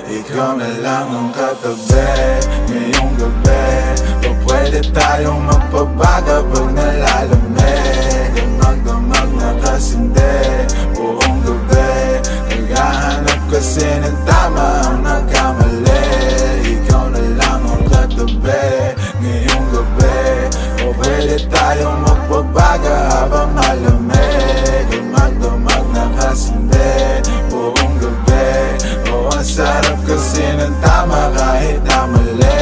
Ikaw na lang ang katabi ngayong gabi. O pwede tayong magpabaga pag nalalamig. Damag-damag na kasindi buong gabi. Naghahanap kasi ng tama ang nagkamali. Ikaw na lang ang katabi ngayong gabi. O pwede tayong magpabaga habang malamig. Damag-damag na kasindi buong gabi. O ang sarap kasi ng tama kahit na mali.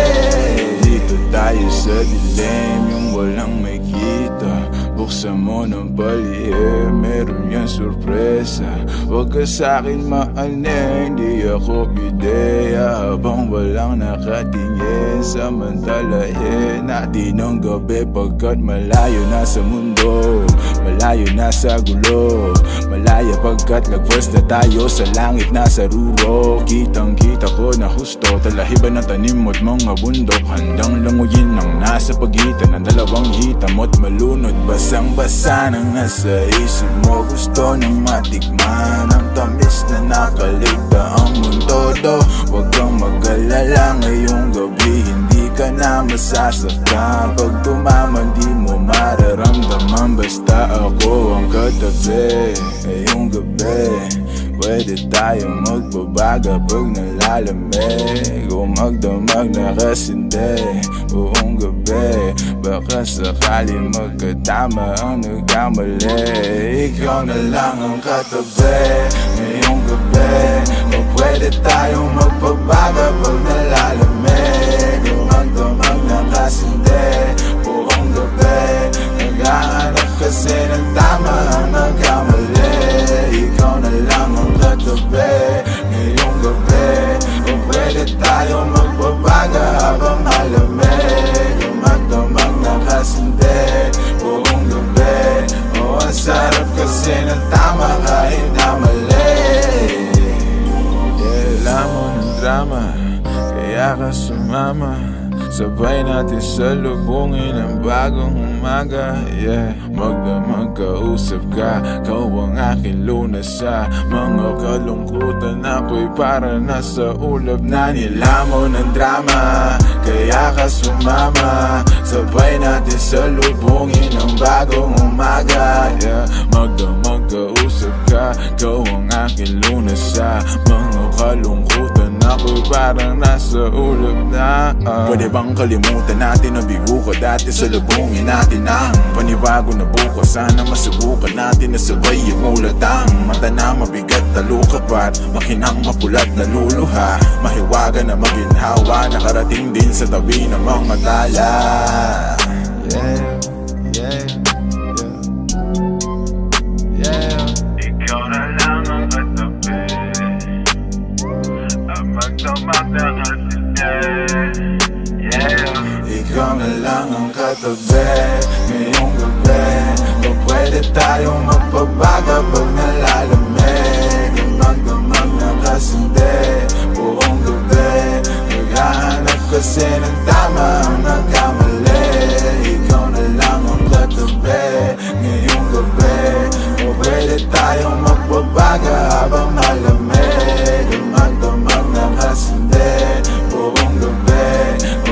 Dito tayo sa dilim, yung walang may kita. Buksan mo ng palihim, meron yan sorpresa. Huwag ka sa'kin maaning, di ako pideya. Habang walang nakatingin, samantalahin natin ang gabi. Pagkat malayo na sa mundo, malayo na sa gulo. Malaya pagkat lagwas na tayo sa langit na sa ruro. Kitang kita ko na husto, talahiban ng tanim mo't mga bundok. Handang languyin ang nasa pagitan ng dalawang hitam mo't malunod. Basang-basa nang nasa isip mo, gusto nang matikman ang tamis na nakaligta ang mundo do. Huwag kang mag-alala ngayong gabi, hindi ka na masasaktan. Pag tumaman di mo mararamdaman, basta ako ang katabi ngayong gabi. Pwede tayong magbabaga pag nalalamig. O magdamag na kasindi buong gabi. Baka sakali magkatama ang nagkamali. Ikaw na lang ang katabi ngayong gabi. O pwede tayong magbabaga pag nalalamig. O magdamag na kasindi buong gabi. Naghahanap kasi ng tama ang nagkamali. Ikaw na lang ang katabi ngayong gabi. O pwede tayong magbabaga habang malamig. O magdamag na kasindi buong gabi. O ang sarap kasi ng tama kahit na mali. Alam mo ng drama, kaya ka sumama. Sabay natin salubungin ang bagong umaga. Magdamag kausap ka, kau ang aking lunas sa mga kalungkutan. Ako'y para nasa ulap na nilamon ng drama. Kaya ka sumama, sabay natin salubungin ang bagong umaga. Magdamag kausap ka, kau ang aking lunas sa mga kalungkutan. Ako'y parang nasa ulap na. Pwede bang kalimutan natin ang bigo ko dati? Salubungin natin ang panibago na bukas. Sana masubukan natin na sabay yung ulatang mata na mabigat na lukapat, makinang mapulat na luluha. Mahiwaga na maginhawa, nakarating din sa tabi ng mga tala. Ikaw na lang ang katabi, ang magdamag na kasindi. Ikaw na lang ang katabi ngayong gabi. O pwede tayong magpabaga pag nalalamig. Ang magdamag na kasindi buong gabi. Naghahanap kasi ng tama ang nagkamali. Ikaw na lang ang katabi ngayong gabi. O pwede tayong magpabaga habang malamig. Ang magdamag na kasindi buong gabi.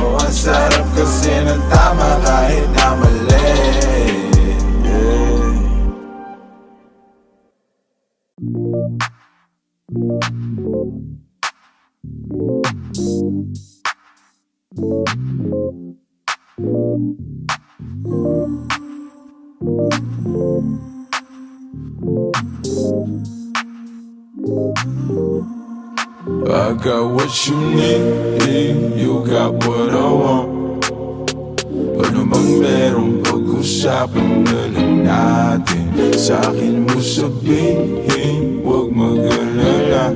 O ang sarap kasi ng tama kahit na mali. I got what you need, you got what I want. Ano bang meron pag-usapan na lang natin? Sa'kin mo sabihin, huwag mag-alala.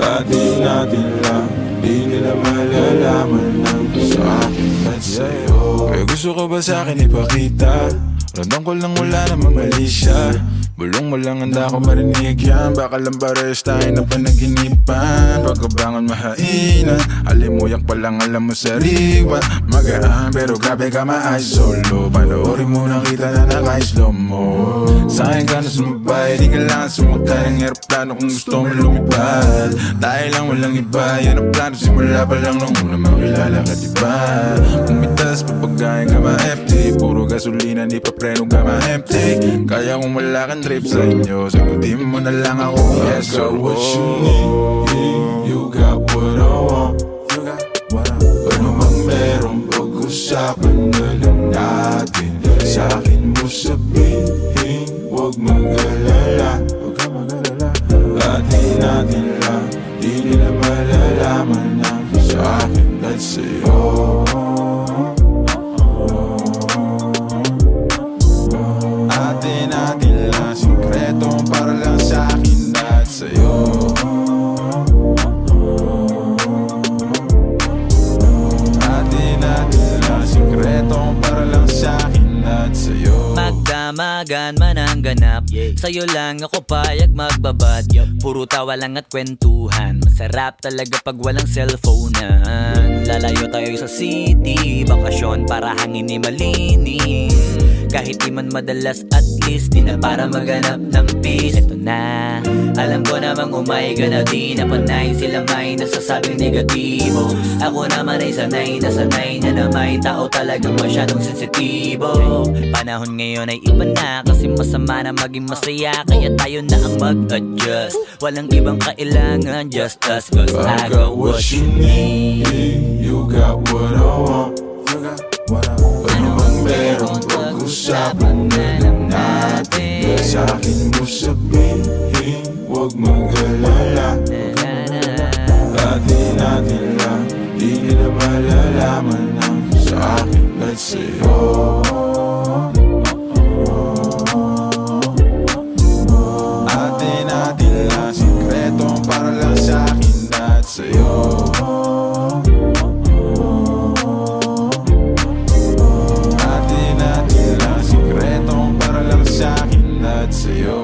Atin natin lang, di nila malalaman lang sa'kin at sa'yo. Kaya gusto ko ba sa'kin ipakita? Randang ko lang wala namang mali siya. Bulong mo lang handa ko marinig yan. Baka lang pares tayo na panaginipan. Pagkabangon mahainan, alimuyak pa lang alam mo sariwa. Magaan pero grabe ka ma-eyes solo. Panoorin mo nakita na naka-slow mo. Sa'kin ka na sumabay, di kailangan sumakay ng aeroplano kung gusto mo lumipad. Tayo lang walang iba, yan ang plano simula pa lang nung una makilala ka diba. Umitas papagayin ka ma-FT, puro gasolina di pa preno ka ma-empty. Kaya kung wala kang trip sa inyo, sagutin mo na lang ako yes or what you need. You got what I want. Ano mang meron pag-usapan na lang natin. Sa'kin mo sabihin, huwag mag-alala. Atin natin lang, di nila malalaman na sa'kin at sa'yo. Atin natin lang, sikreto para lang sa'kin at sa'yo. Atin natin lang, sikreto para lang sa'kin at sa'yo. Magdamagan man ang ganap, sa'yo lang ako payag magbabad. Puro tawa lang at kwentuhan, masarap talaga pag walang cellphonean. Lalayo tayo sa city, bakasyon para hangin ni malinis. Kahit di man madalas at least di na para maghanap ng peace. Eto na, alam ko namang umayga na di na panay. Sila may nasasabing negatibo, ako naman ay sanay na may tao talagang masyadong sensitibo. Panahon ngayon ay iba na, kasi masama na maging masaya. Kaya tayo na ang mag-adjust, walang ibang kailangan, just us. Cause I got what you need. You got what I want. Ano bang meron pag-usapan na lang natin. Sa'kin mo sabihin, huwag mag-alala. Atin natin lang, di nila malalaman ang sa'kin at sa'yo. Atin natin lang, sikreto para lang sa'kin at sa'yo. Sa'yo.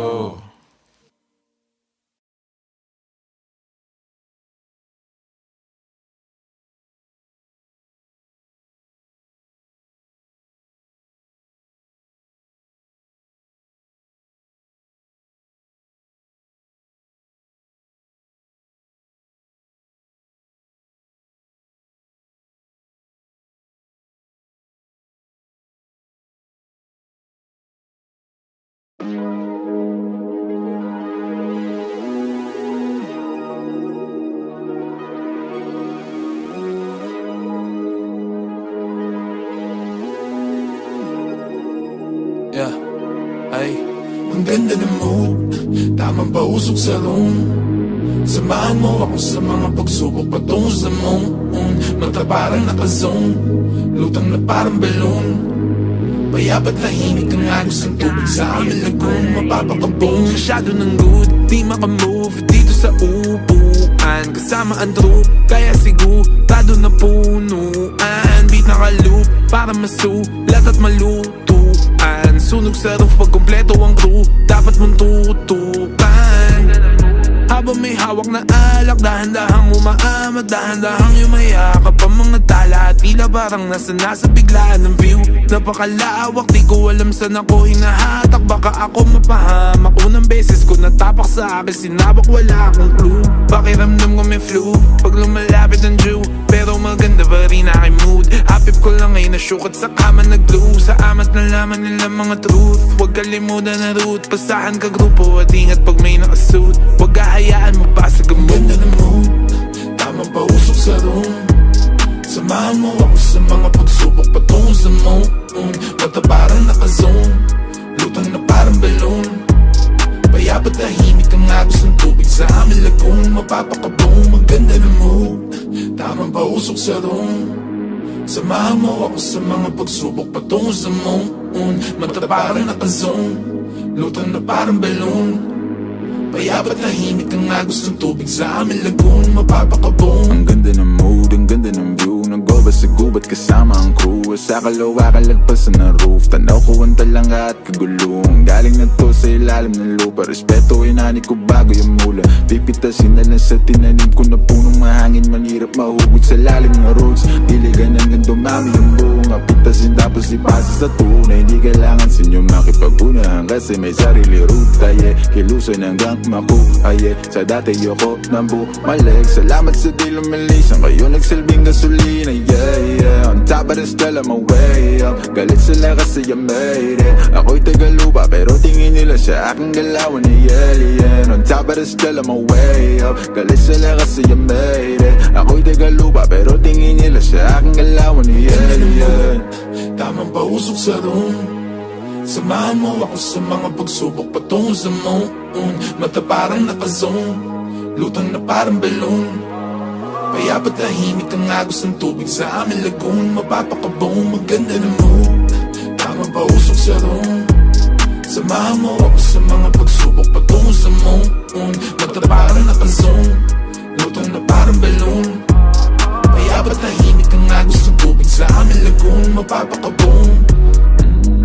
Ang ganda ng mood, tamang pausok sa room. Samahan mo ako sa mga pagsubok patungo sa moon. Mata parang naka-zone, lutang na parang balloon. Payapat tahimik ang agos ng tubig sa aming lagoon. Mapapakaboom, masyado ng good, di makamove dito sa upuan. Kasama ang troop, kaya sigurado na punuan. Beat naka-loop, para masulat at malutuan. Sunog sa roof pag kompleto ang crew, dapat mong tutukan. Habang may hawak na alak, dahan-dahang umaamat, dahan-dahang yumayakap ang mga tala. At tila parang nasa biglaan ng view. Napakalawak, di ko alam saan ako hinahatak. Baka ako mapahamak, unang beses ko natapak sa akin sinabak, wala akong clue. Pakiramdam ko may flu pag lumalapit ang Jew, pero maganda pa rin aking mood. Hapip ko lang ay nasyukat sa kama nag-glue. Sa amat na laman nila mga truth. Huwag kalimutan na route, pasahan ka grupo at ingat pag may nakasuit. Huwag hayaan mo basag ang ganda ng mood, tamang pausok sa room. Samahan mo ako sa mga pagsubok patungo sa moon. Mata parang naka-zone, lutang na parang balloon. Payapat tahimik ang agos ng tubig sa aming lagoon. Mapapakaboom, ang ganda ng mood, tamang pausok sa room. Samahan mo ako sa mga pagsubok patungo sa moon. Mata parang naka-zone, lutang na parang balloon. Payapat tahimik ang agos ng tubig sa aming lagoon. Mapapakaboom, ang ganda ng mood, ang ganda ng view. Nag-over lumabas sa gubat kasama ang crew. Sa kalawa kalagpasan ng roof, tanaw ko ang talanga at kagulong. Galing na to sa ilalim ng lupa, respeto inani ko bago yung mula. Pipitasin na lang sa tinanim ko na punong mahangin. Manhirap mahugot sa lalim ng roots, diligan hanggang dumami yung bunga. Pitasin tapos ipasa sa tunay, hindi kailangan sa inyo makipag-unahan kasi may sarili ruta, yeah. Kilusan hanggang makuha, yeah. Sa dati yoko ng bumalik, salamat sa di lumilisan, kayo nagsilbing gasolina, yeah, yeah. On top of the stella, my way up, galit sila kasi I made it. Ako'y tagalupa pero tingin nila sa aking galawan ni alien. On top of the stella, my way up, galit sila kasi I made it. Ako'y tagalupa pero tingin nila sa aking galawan ni alien. Tamang pausok sa room, samahan mo ako sa mga pagsubok patungo sa moon. Mata parang naka-zone, lutang na parang balloon. Payapat tahimik ang agos ng tubig sa aming lagoon. Mapapakabong, maganda na mood. Tamang pausok sa room, samahan mo ako sa mga pagsubok patungo sa moon. Mata parang naka-zone, lutang na parang balloon. Payapat tahimik ang agos ng tubig sa aming lagoon. Mapapakabong.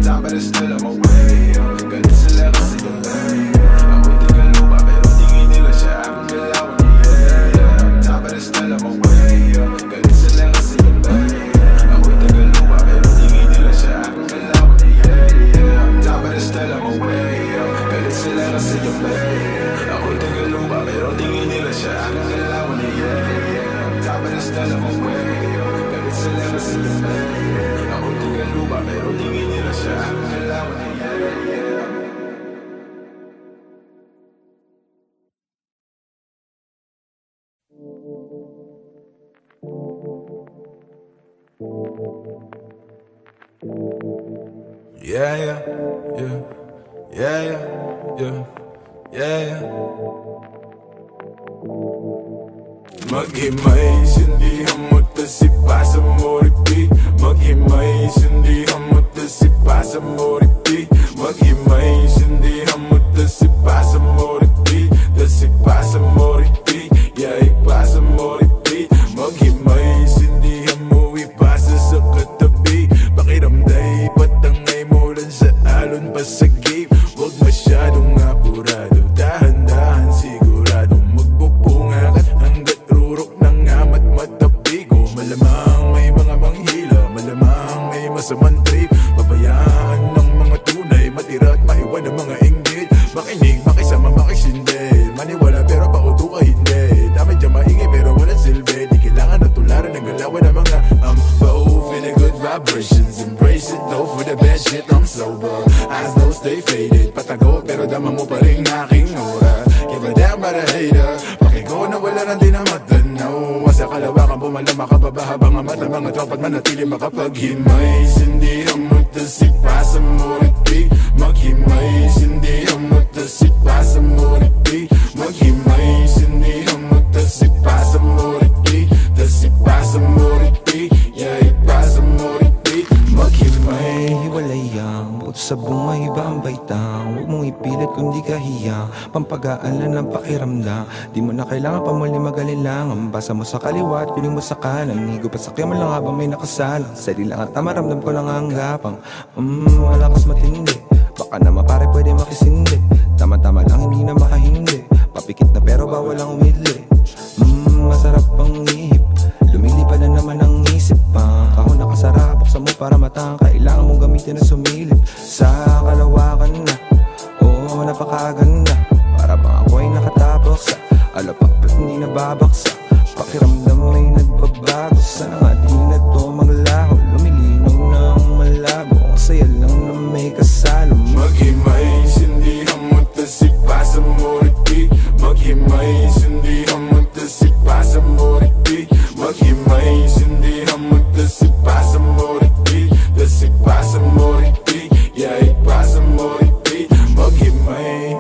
Top of the stella, my way up, galit sila kasi I made it. Ako'y tagalupa pero tingin nila sa aking galawan ni alien. Top of the stella, my way up, galit sila kasi I made it. Ako'y tagalupa pero tingin nila sa aking galawan ni alien. Top of the stella, my way up, galit sila kasi I made it. Ako'y tagalupa pero tingin nila sa aking galawan ni alien. Top of the stella, my way up, galit sila kasi I made it. Ako'y tagalupa pero tingin nila sa aking galawan ni alien. Yeah, yeah, yeah, yeah, yeah, yeah, yeah, yeah. Maghimay, sindihan mo tas ipasa mo repeat. Maghimay, sindihan mo tas ipasa mo repeat. Maghimay, sindihan mo tas ipasa mo repeat. Tas ipasa mo repeat, yeah, ipasa mo repeat. Maghimay, sindihan mo ipasa sa katabi. Pakiramday, patangay mo lang sa alon pa sa game. Huwag masyadong apurado, dahan-dahan sigurado. Magpupunga ka hanggat rurok ng amat matabigo. Malamang may mga manghila, malamang may masamang trip. Babayaan ng mga tunay, matira at maiwan ng mga inggit. Makinig, makisama, makisindi. Maniwala pero pauto ka hindi. Dami dyan maingay pero walang silbi. Di kailangan na tularan ng galawan ng mga pa-off in a good vibrations. Embrace it though for the bad shit, I'm sober. Eyes though stay faded. Patago pero dama mo pa rin aking aura. Give a damn about a hater. Pakigo na wala nang di na matanaw. Sa kalawakan pumalama ka baba habang ang mata mga tropat manatili makapaghimay. Sindihan mo tas ipasa mo repeat. Maghimay, sindihan mo tas ipasa mo repeat. Maghimay, sindihan mo tas ipasa mo repeat. Tas ipasa mo repeat, yeah, ipasa mo repeat. Maghimay, hiwalay ang buto sa bunga, iba ang baitang. Huwag mong ipilit kung di ka hiyang. Pampagaalan ng pakiramdam. Di mo na kailangan pa muli mag-alilangan. Basa mo sa kaliwa at piling mo sa kanan. Higo pa sakya mo lang habang may nakasalang. Sali lang at maramdam ko lang ang gapang. Malakas matindi, baka na mapare pwede makisindi. Tama-tama lang hindi na makahindi. Papikit na pero bawal ang umidli. Masarap ang ihip, lumilipad na naman ang isip pa. Kahon nakasara, buksan mo para matang. Kailangan mong gamitin na sumilip. Sa kalawakan na, oo, napakaganda. Para bang ako ay nakatapos sa alapak at hindi nababaksa. Pakiramdam ay nagbabago. Sana nga di na to maglaho. Lumilinaw ng malabo. Ang saya lang na may kasalo. maghimay, sindihan mo tas ipasa mo repeat. Maghimay, sindihan mo tas ipasa mo repeat. Maghimay, sindihan mo tas ipasa mo repeat. Tas ipasa mo repeat, yeah, ipasa mo repeat. Maghimay.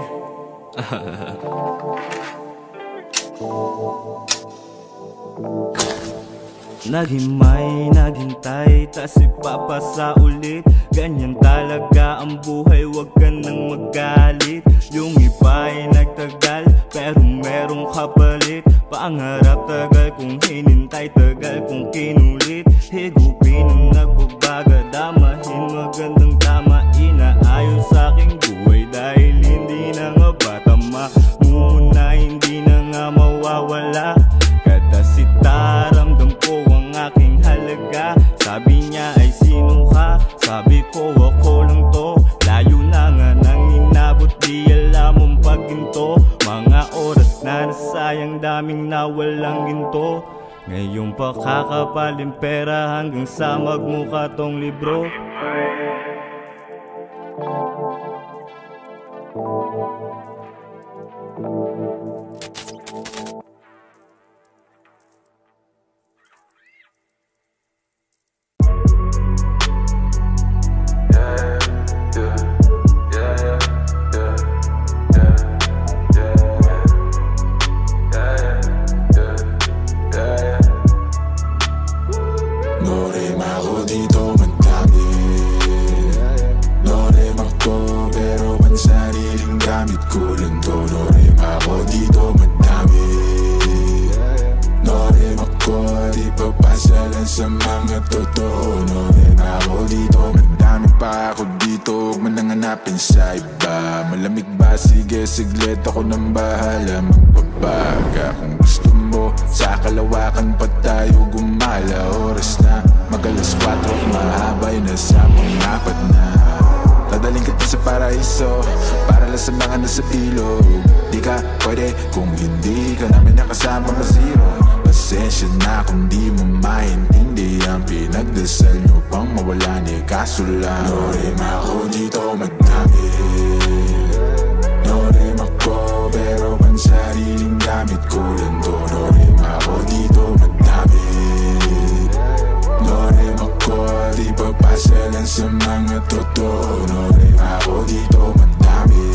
Naghimay, naghintay, tas ipapasa ulit. Ganyan talaga ang buhay, wag ka nang magalit. Yung iba ay nagtagal, pero merong kapalit. Pangarap tagal kong hinintay, tagal kong kinulit. Higupin ang nagbabaga, damahin magandang tama. Inaayos sa aking buhay dahil hindi na nga ba tama. Muna hindi na nga mawawala. Kadasita, ramdam ko ang aking halaga. Sabi niya ay sino ka? Sabi ko ako lang to. Layo na nga nang inabot, di alam ang pagginto. Mga oras na nasayang, daming nawalang ginto. Ngayon pa kakapaling pera hanggang sa magmukha tong libro. Sa mga totoo, no rin ako dito. Madami pa ako dito, huwag man nang hanapin sa iba. Malamig ba? Sige, siglit, ako nang bahala magbabaga. Kung gusto mo, sa kalawakan pa tayo gumala. Oras na, mag-alas 4, mahabay na sa pang-apat na. Dadaling kita sa paraiso, para lasang mga nasa ilog. Di ka pwede kung hindi ka namin nakasama ma-zero. Pasensya na kung di mo maintindihan, pinagdasal nyo pang mawala ni kaso lang. No rin ako dito magdami, no rin ako pero pang sariling gamit ko lang to. No rin ako dito magdami, no rin ako di papasa lang sa mga totoo. No rin ako dito magdami,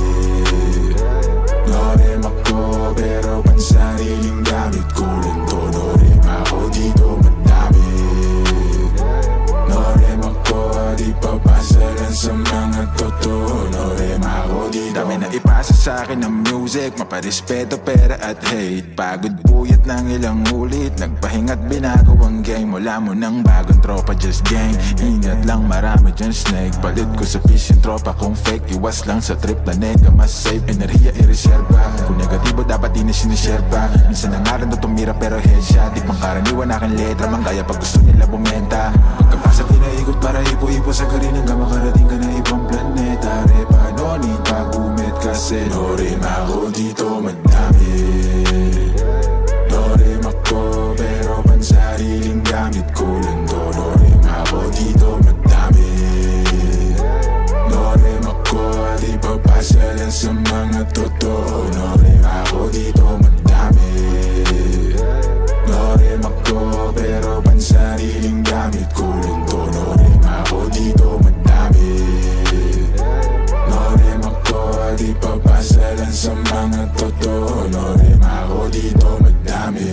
no rin ako pero pang sariling gamit ko lang to. No rin ako dito madami, no rin ako di papasa lang sa mga totoo. No rin ako dito. Dami na ipasa sa akin ng music, maparespeto, pera at hate. Pagod puyat ng ilang ulit, nagpahinga't binago ang game. Wala mo ng bagong tropa, just gang. Ingat lang, marami dyan snake. Palit ko sa fish yung tropa kung fake. Iwas lang sa trip na nega, mas safe. Enerhiya i-reserva, kung negatibo dapat di na siniserva. Minsan na nga rin to tumira pero headshot. Di pang karaniwan aking letra, manggaya pag gusto nila bumenta. Pagkapasa pinaikot para ipo-ipo sa garin hanggang makarating ka na ibang planeta. Repa, no need pag-umit kasi no rin ako dito madami, no rin ako pero pang sariling gamit ko lang to. No rin ako dito madami, no rin ako di papasa lang sa mga totoo. No rin ako dito madami, no rin ako pero pang sariling gamit ko lang to. No rin ako dito madami, no rin ako di papasa lang sa mga totoo. No rin ako dito madami.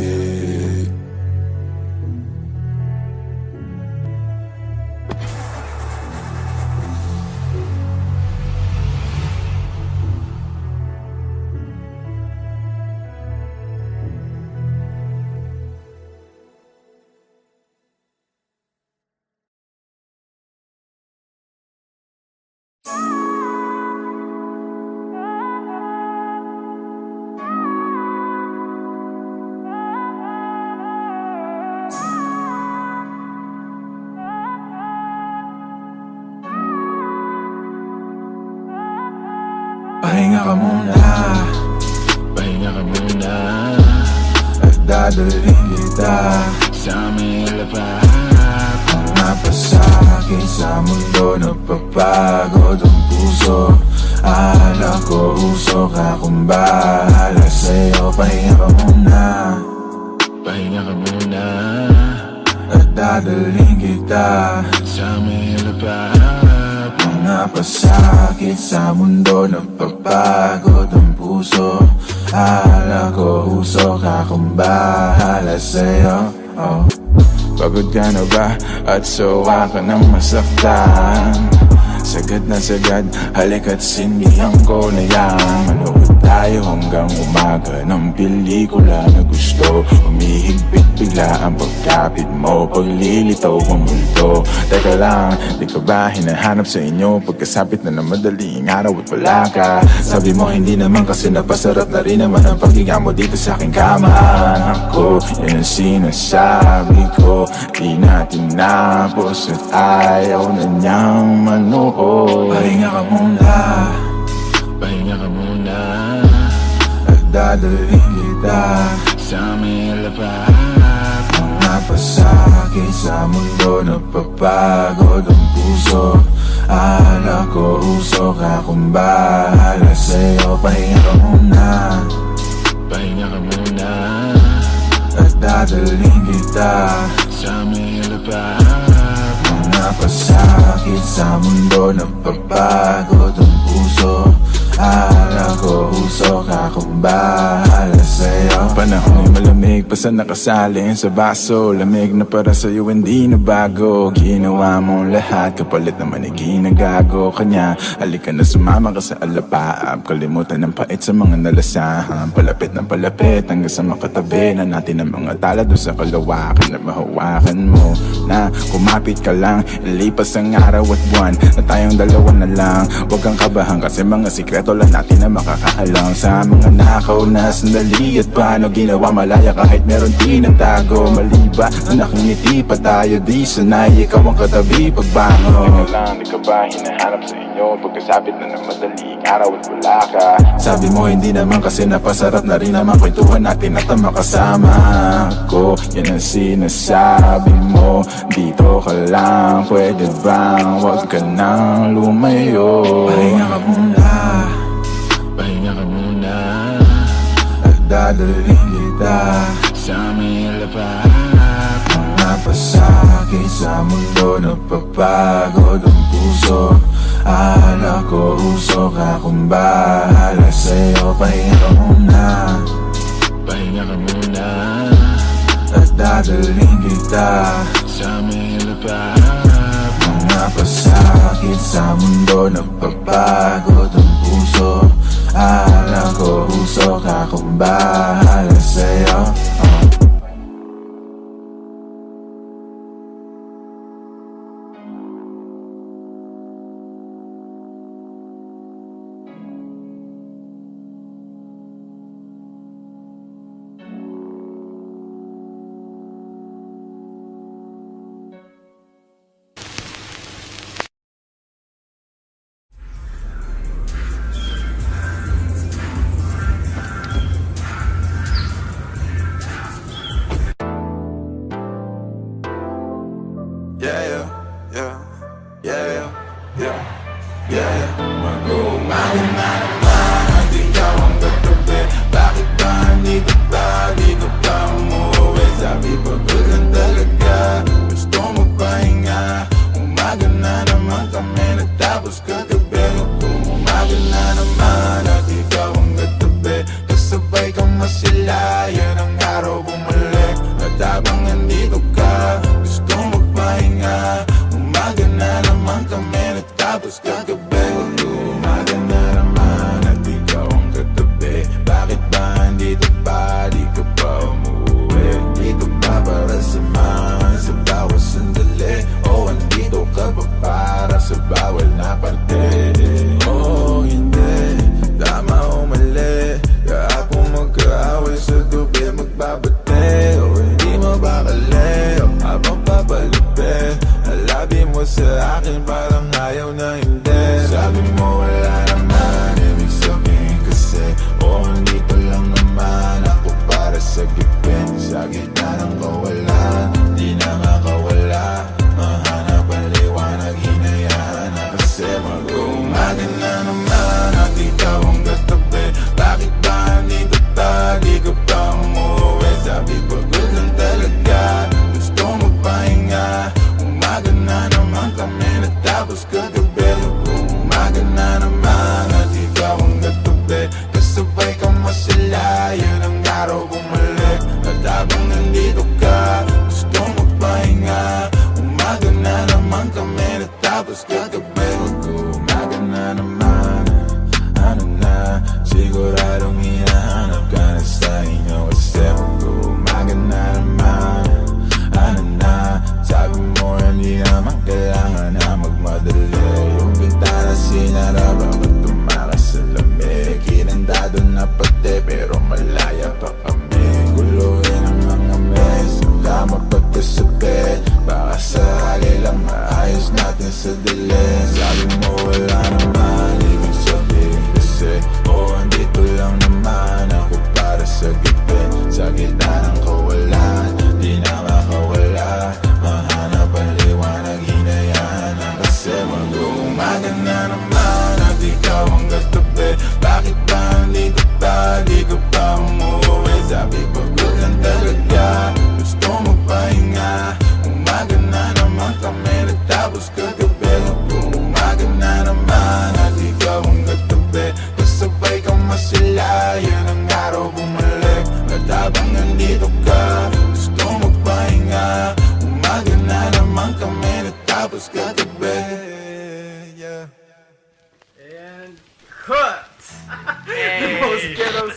Pahinga ka muna, pahinga ka muna, at dadalhin kita sa may lapat. Napasakit sa mundo, nagpapagod ang puso. Akala ko usok akong bahala sa'yo. Pahinga ka muna, pahinga ka muna, at dadalhin kita sa may lapat. Napasakit sa mundo, nagpapagod ang puso. Akala ko usok akong bahala sa'yo. Pagod ka na ba at sawa ka ng masaktan? Sagad na sagad, halika't sindihan ko na yan. Manood tayo hanggang umaga ng pelikula na gusto. Umihigpit bigla ang pagkapit mo, paglilitaw ang multo. Teka lang, di ka ba hinahanap sa inyo? Pagkasapit na ng madaling araw at wala ka. Sabi mo hindi naman kasi napasarap na rin naman ang paghinga mo dito sa aking kama. Ako, yan ang sinasabi ko, di na tinapos at ayaw na niyang manood. Pahinga ka muna, pahinga ka muna, at dadalhin kita sa may lapad. Mga pasakit sa mundo, napapagod ang puso. Akala ko usok, akong bahala sa'yo. Pahinga ka muna, pahinga ka muna, at dadalhin kita sa may lapad. Mga pasakit sa mundo, napapagod ang puso. Akala ko usok, akong bahala sa'yo. Panahon ay malamig, basta nakasalin sa baso. Lamig na para sa'yo, hindi na bago. Ginawa mong lahat, kapalit naman ay ginagago kanya. Halika na sumama ka sa alapaap. Kalimutan ng pait sa mga nalasahan. Palapit ng palapit, hanggang sa makatabi na natin ang mga tala doon sa kalawakan. Na mahawakan mo, na kumapit ka lang. Lipas ang araw at buwan, na tayong dalawa na lang. Huwag kang kabahan kasi mga sikreto lang natin na makakaalam. Sa mga nakaw na sandali at paano ginawa malaya kahit meron tinatago. Maliba na nakangiti pa tayo, di sanay ikaw ang katabi pagbango. Teka lang, di ka ba hinahanap sa inyo? Pagkasabit na ng madaling araw at wala ka. Sabi mo hindi naman kasi napasarap na rin naman kwentuhan natin at ang makasama ko. Yan ang sinasabi mo, dito ka lang, pwede bang wag ka nang lumayo? Pahinga ka muna, pahinga ka muna, at dadalhin kita sa may lapad. Mga pasakit sa mundo, napapagod ang puso. Akala ko usok, akong bahala sa'yo. Pahinga ka muna, pahinga ka muna, at dadalhin kita sa may lapad. Mga pasakit sa mundo, napapagod ang puso. Akala ko usok, akong bahala sa'yo.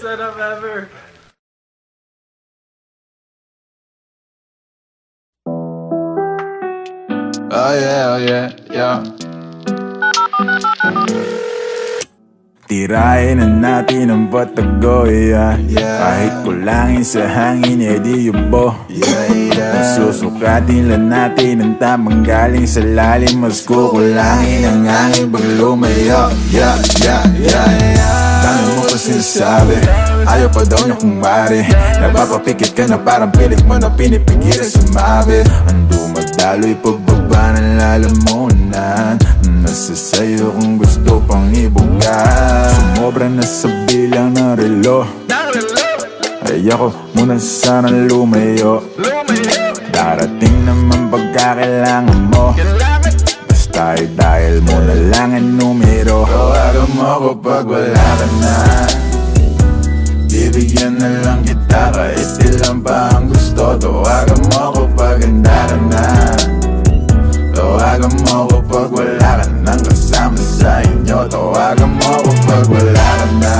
setup ever. Oh yeah, yeah. Tirahin na natin ang patagoy, kahit kulangin sa hangin, edi yubo. Susukatin lang natin ang tamang galing sa lalim, mas kukulangin ang hangin pag lumayo. Dami mo pa sinasabi, ayaw pa daw niya kung mari. Napapapikit ka na parang pilit mo na pinipigilan sumabi. Ang dumadalo'y pagbaba ng lalamunan, nasa sayo kung gusto pang ibuga. Sumobra na sa bilang ng relo, ayoko muna sana lumayo. Darating naman pagkakailangan mo, basta dahil mo na lang ang numero. Tawagan mo ko pag wala ka na, bibigyan na lang kita kahit ilan pa ang gusto. Tawagan mo ko pag handa ka na, tawagan mo ko pag wala ka nang kasama sa inyo. Tawagan mo ko pag wala ka na,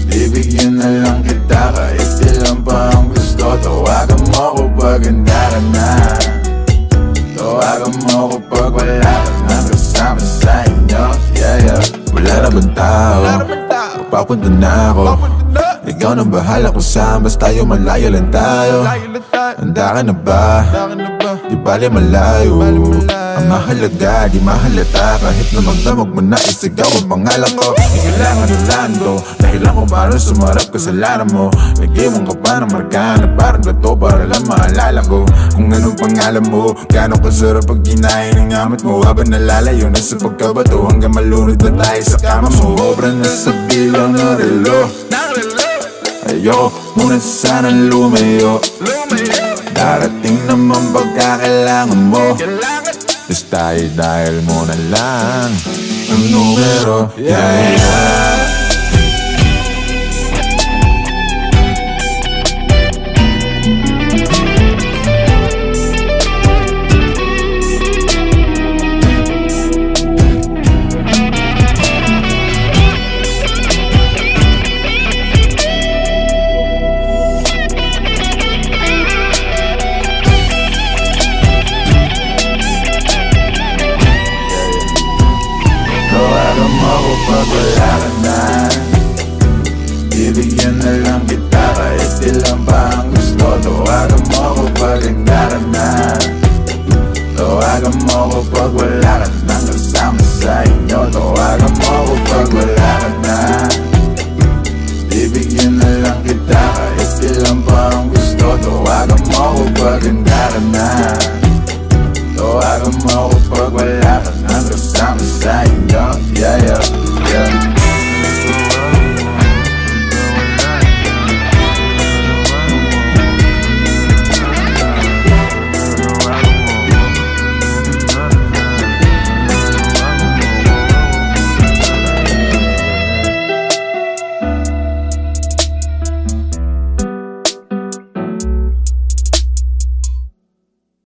bibigyan na lang kita kahit ilan pa ang gusto. Tawagan mo ko pag handa ka na, tawagan mo ko pag wala ka nang kasama sa inyo. Wala na bang tao, papunta na ako. Ikaw nang bahala kung saan, basta tayo malayo lang tayo. Handa ka na ba? Di bali malayo. Ang mahalaga, di mahalata, kahit na magdamag mo na isigaw ang pangalan ko. Kailangan ng lando, dahilan kung paano sumarap kasalanan mo. Nag-iwan ka pa ng marka na parang gato para lang maalala ko kung anong pangalan mo. Gano'ng kasarap pag ginahin ang amit mo, habang nalalayo na sa pagkabato, hanggang malunod na tayo sa kama mo. Obra na sa bilang ng relo, ayoko muna sanang lumayo. Darating naman pagkakailangan mo, basta dahil mo na lang ang numero. Pag wala ka na, bibigyan na lang kita kahit ilan pa ang gusto. Tawagan mo ko pag handa ka na, tawagan mo ko pag wala ka nang kasama sa inyo. Tawagan mo ko pag wala ka na, bibigyan na lang kita kahit ilan pa ang gusto. Tawagan mo ko pag handa ka na, tawagan mo ko pag wala ka nang kasama sa inyo.